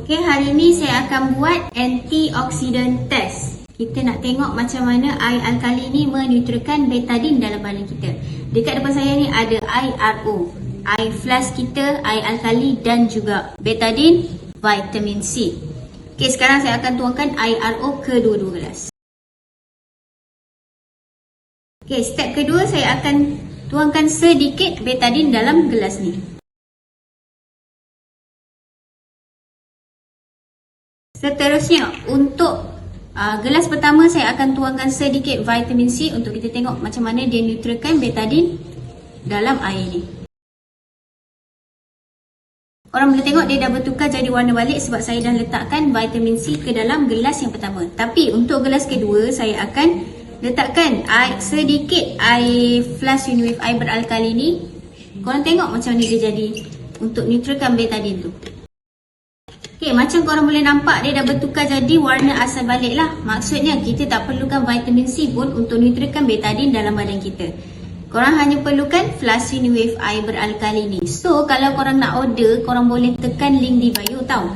Okay, hari ni saya akan buat antioksidan test. Kita nak tengok macam mana air alkali ni menetralkan betadine dalam badan kita. Dekat depan saya ni ada air RO, air flash kita, air alkali dan juga betadine, vitamin C. Okay, sekarang saya akan tuangkan air RO ke dua-dua gelas. Okay, step kedua saya akan tuangkan sedikit betadine dalam gelas ni. Seterusnya, untuk gelas pertama saya akan tuangkan sedikit vitamin C untuk kita tengok macam mana dia neutralkan betadine dalam air ni. Korang boleh tengok dia dah bertukar jadi warna balik sebab saya dah letakkan vitamin C ke dalam gelas yang pertama. Tapi untuk gelas kedua saya akan letakkan sedikit air flash Uniwave air beralkali ni. Korang tengok macam mana dia jadi untuk neutralkan betadine tu. Okay, macam korang boleh nampak dia dah bertukar jadi warna asal balik lah. Maksudnya kita tak perlukan vitamin C pun untuk neutralkan betadine dalam badan kita. Korang hanya perlukan flash Uniwave air beralkali ni. So kalau korang nak order, korang boleh tekan link di bio tau.